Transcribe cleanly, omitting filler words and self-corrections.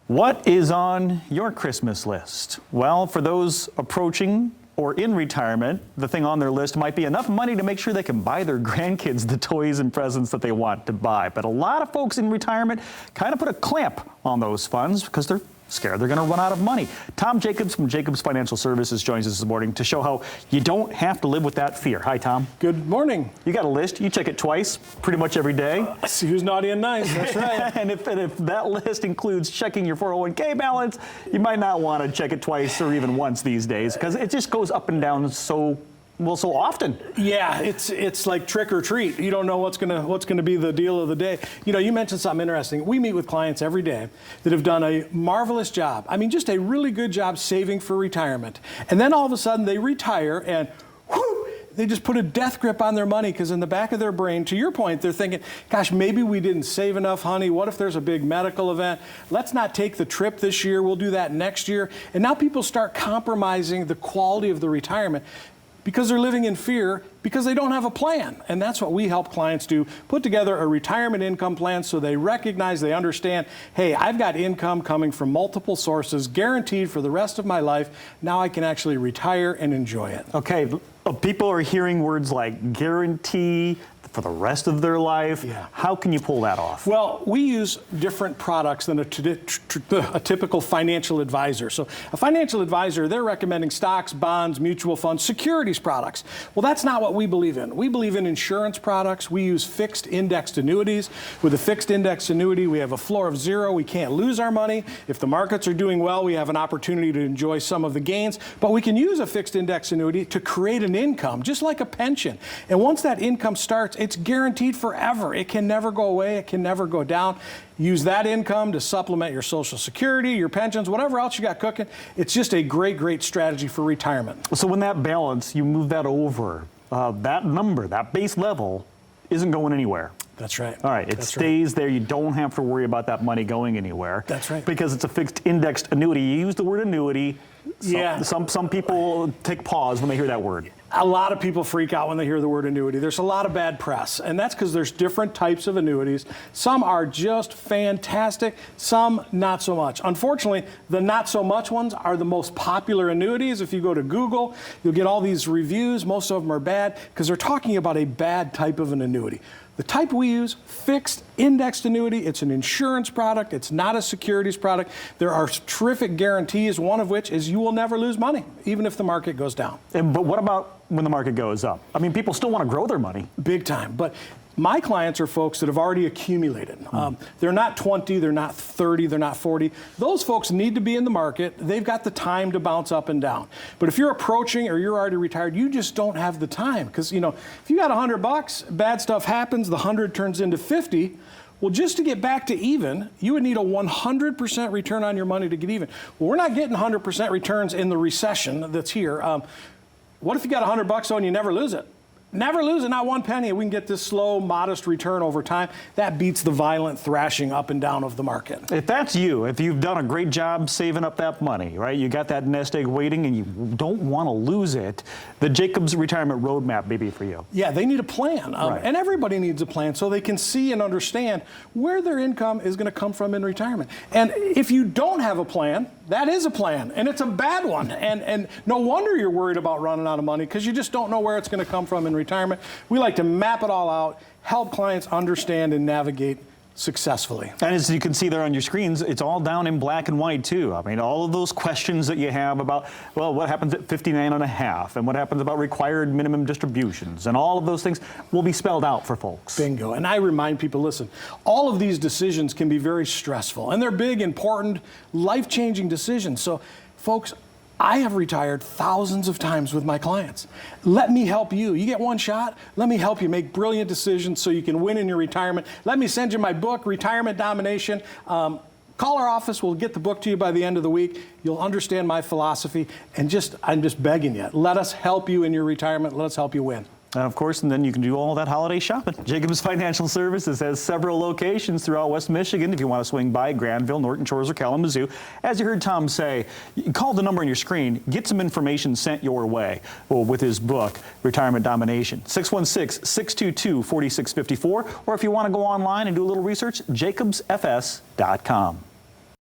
What is on your Christmas list? Well, for those approaching or in retirement, the thing on their list might be enough money to make sure they can buy their grandkids the toys and presents that they want to buy. But a lot of folks in retirement kind of put a clamp on those funds because they're scared they're going to run out of money. Tom Jacobs from Jacobs Financial Services joins us this morning to show how you don't have to live with that fear. Hi, Tom. Good morning. You got a list. You check it twice, pretty much every day. See who's naughty and nice. That's right. and if that list includes checking your 401k balance, you might not want to check it twice or even once these days because it just goes up and down so often. Yeah, it's like trick or treat. You don't know what's gonna be the deal of the day. You know, you mentioned something interesting. We meet with clients every day that have done a marvelous job. I mean, just a really good job saving for retirement. And then all of a sudden they retire and whoo, they just put a death grip on their money because in the back of their brain, to your point, they're thinking, gosh, maybe we didn't save enough, honey. What if there's a big medical event? Let's not take the trip this year. We'll do that next year. And now people start compromising the quality of the retirement because they're living in fear because they don't have a plan. And that's what we help clients do, put together a retirement income plan so they recognize, they understand, hey, I've got income coming from multiple sources, guaranteed for the rest of my life. Now I can actually retire and enjoy it. Okay, people are hearing words like guarantee for the rest of their life. Yeah. How can you pull that off? Well, we use different products than a typical financial advisor. So a financial advisor, they're recommending stocks, bonds, mutual funds, securities products. Well, that's not what we believe in. We believe in insurance products. We use fixed indexed annuities. With a fixed indexed annuity, we have a floor of 0. We can't lose our money. If the markets are doing well, we have an opportunity to enjoy some of the gains. But we can use a fixed index annuity to create an income, just like a pension. And once that income starts, it's guaranteed forever. It can never go away. It can never go down. Use that income to supplement your Social Security, your pensions, whatever else you got cooking. It's just a great, great strategy for retirement. So when that balance, you move that over, that number, that base level, isn't going anywhere. That's right. All right, it stays there. You don't have to worry about that money going anywhere. That's right. Because it's a fixed indexed annuity. You use the word annuity. Yeah. Some people take pause when they hear that word. A lot of people freak out when they hear the word annuity. There's a lot of bad press, and that's because there's different types of annuities. Some are just fantastic, some not so much. Unfortunately, the not so much ones are the most popular annuities. If you go to Google, you'll get all these reviews. Most of them are bad because they're talking about a bad type of an annuity. The type we use, fixed indexed annuity, it's an insurance product, it's not a securities product. There are terrific guarantees, one of which is you will never lose money, even if the market goes down. But what about when the market goes up? I mean, people still want to grow their money. Big time, but my clients are folks that have already accumulated. They're not 20, they're not 30, they're not 40. Those folks need to be in the market. They've got the time to bounce up and down. But if you're approaching or you're already retired, you just don't have the time. Because, you know, if you got $100, bad stuff happens, the 100 turns into 50. Well, just to get back to even, you would need a 100% return on your money to get even. Well, we're not getting 100% returns in the recession that's here. What if you got $100 though and you never lose it? Never lose it, not one penny. We can get this slow, modest return over time. That beats the violent thrashing up and down of the market. If that's you, if you've done a great job saving up that money, right? You got that nest egg waiting and you don't want to lose it, the Jacobs Retirement Roadmap may be for you. Yeah, they need a plan. Right. And everybody needs a plan so they can see and understand where their income is going to come from in retirement. And if you don't have a plan, that is a plan, and it's a bad one. And no wonder you're worried about running out of money because you just don't know where it's going to come from in retirement. We like to map it all out, help clients understand and navigate successfully. And as you can see there on your screens, it's all down in black and white too. I mean, all of those questions that you have about, well, what happens at 59 and a half and what happens about required minimum distributions and all of those things will be spelled out for folks. Bingo. And I remind people, listen, all of these decisions can be very stressful and they're big, important, life-changing decisions. So folks, I have retired thousands of times with my clients. Let me help you. You get one shot. Let me help you make brilliant decisions so you can win in your retirement. Let me send you my book, Retirement Domination. Call our office. We'll get the book to you by the end of the week. You'll understand my philosophy. And I'm just begging you. Let us help you in your retirement. Let us help you win. And of course, and then you can do all that holiday shopping. Jacobs Financial Services has several locations throughout West Michigan. If you want to swing by Granville, Norton Shores, or Kalamazoo, as you heard Tom say, call the number on your screen, get some information sent your way with his book, Retirement Domination. 616-622-4654, or if you want to go online and do a little research, jacobsfs.com.